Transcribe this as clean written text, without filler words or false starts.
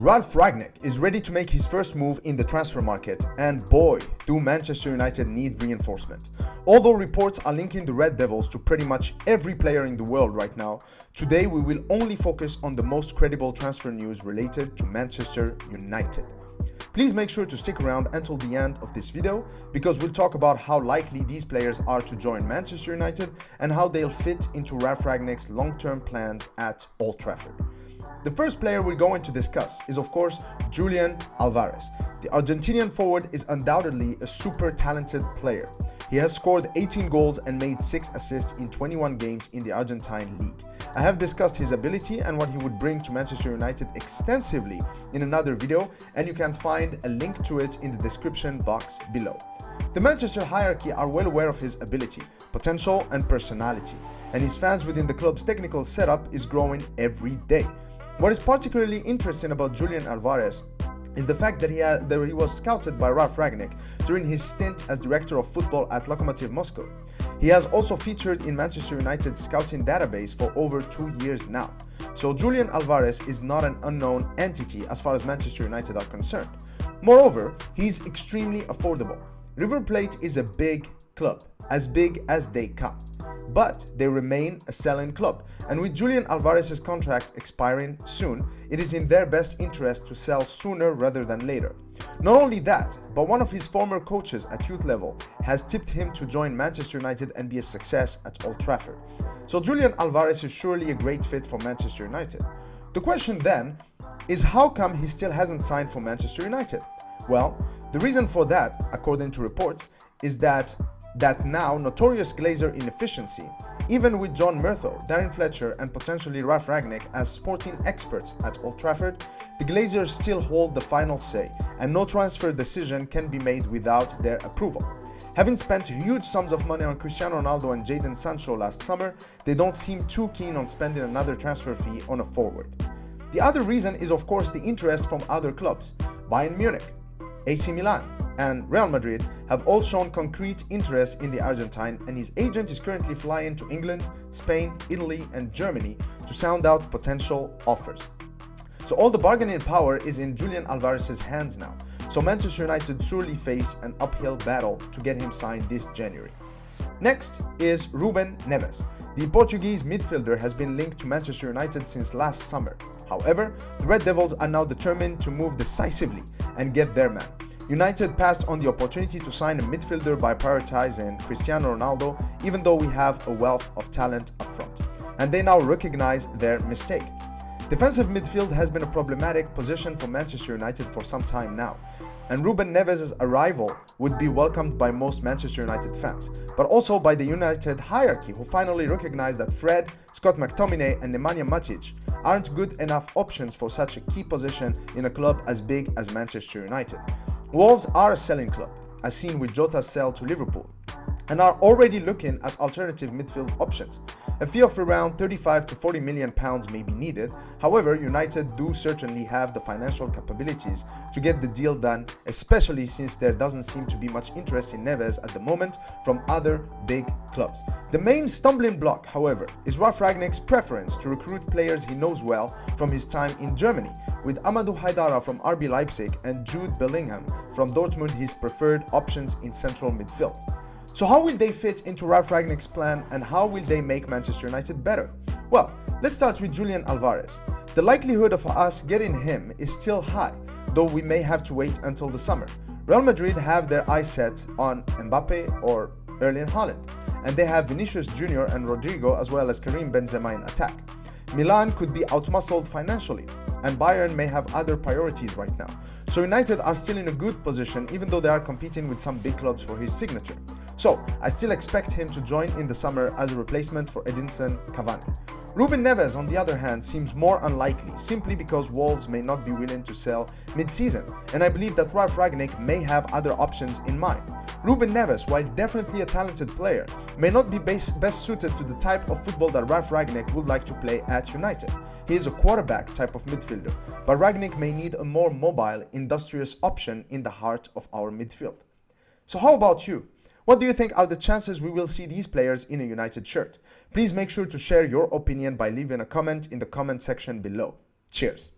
Ralf Rangnick is ready to make his first move in the transfer market, and boy, do Manchester United need reinforcement. Although reports are linking the Red Devils to pretty much every player in the world right now, today we will only focus on the most credible transfer news related to Manchester United. Please make sure to stick around until the end of this video, because we'll talk about how likely these players are to join Manchester United and how they'll fit into Ralf Rangnick's long-term plans at Old Trafford. The first player we're going to discuss is, of course, Julian Alvarez. The Argentinian forward is undoubtedly a super talented player. He has scored 18 goals and made 6 assists in 21 games in the Argentine league. I have discussed his ability and what he would bring to Manchester United extensively in another video, and you can find a link to it in the description box below. The Manchester hierarchy are well aware of his ability, potential and personality, and his fans within the club's technical setup is growing every day. What is particularly interesting about Julian Alvarez is the fact that he was scouted by Ralf Rangnick during his stint as director of football at Lokomotiv Moscow. He has also featured in Manchester United's scouting database for over 2 years now. So Julian Alvarez is not an unknown entity as far as Manchester United are concerned. Moreover, he's extremely affordable. River Plate is a big club, as big as they come, but they remain a selling club, and with Julian Alvarez's contract expiring soon, it is in their best interest to sell sooner rather than later. Not only that, but one of his former coaches at youth level has tipped him to join Manchester United and be a success at Old Trafford. So Julian Alvarez is surely a great fit for Manchester United. The question then is, how come he still hasn't signed for Manchester United? Well, the reason for that, according to reports, is that now notorious Glazer inefficiency, even with John Murtho, Darren Fletcher and potentially Ralf Rangnick as sporting experts at Old Trafford, the Glazers still hold the final say, and no transfer decision can be made without their approval. Having spent huge sums of money on Cristiano Ronaldo and Jadon Sancho last summer, they don't seem too keen on spending another transfer fee on a forward. The other reason is, of course, the interest from other clubs. Bayern Munich, AC Milan and Real Madrid have all shown concrete interest in the Argentine, and his agent is currently flying to England, Spain, Italy and Germany to sound out potential offers. So all the bargaining power is in Julian Alvarez's hands now, so Manchester United surely face an uphill battle to get him signed this January. Next is Ruben Neves. The Portuguese midfielder has been linked to Manchester United since last summer. However, the Red Devils are now determined to move decisively and get their man. United passed on the opportunity to sign a midfielder by prioritizing Cristiano Ronaldo, even though we have a wealth of talent up front, and they now recognize their mistake. Defensive midfield has been a problematic position for Manchester United for some time now, and Ruben Neves' arrival would be welcomed by most Manchester United fans, but also by the United hierarchy, who finally recognize that Fred, Scott McTominay and Nemanja Matic aren't good enough options for such a key position in a club as big as Manchester United. Wolves are a selling club, as seen with Jota's sale to Liverpool, and are already looking at alternative midfield options. A fee of around 35 to 40 million pounds may be needed. However, United do certainly have the financial capabilities to get the deal done, especially since there doesn't seem to be much interest in Neves at the moment from other big clubs. The main stumbling block, however, is Ralf Rangnick's preference to recruit players he knows well from his time in Germany, with Amadou Haidara from RB Leipzig and Jude Bellingham from Dortmund his preferred options in central midfield. So how will they fit into Ralf Rangnick's plan, and how will they make Manchester United better? Well, let's start with Julian Alvarez. The likelihood of us getting him is still high, though we may have to wait until the summer. Real Madrid have their eyes set on Mbappe or Erling Haaland, and they have Vinicius Jr. and Rodrigo as well as Karim Benzema in attack. Milan could be outmuscled financially, and Bayern may have other priorities right now. So United are still in a good position, even though they are competing with some big clubs for his signature. So I still expect him to join in the summer as a replacement for Edinson Cavani. Ruben Neves, on the other hand, seems more unlikely, simply because Wolves may not be willing to sell mid-season, and I believe that Ralf Rangnick may have other options in mind. Ruben Neves, while definitely a talented player, may not be best suited to the type of football that Ralf Rangnick would like to play at United. He is a quarterback type of midfielder, but Rangnick may need a more mobile, industrious option in the heart of our midfield. So how about you? What do you think are the chances we will see these players in a United shirt? Please make sure to share your opinion by leaving a comment in the comment section below. Cheers!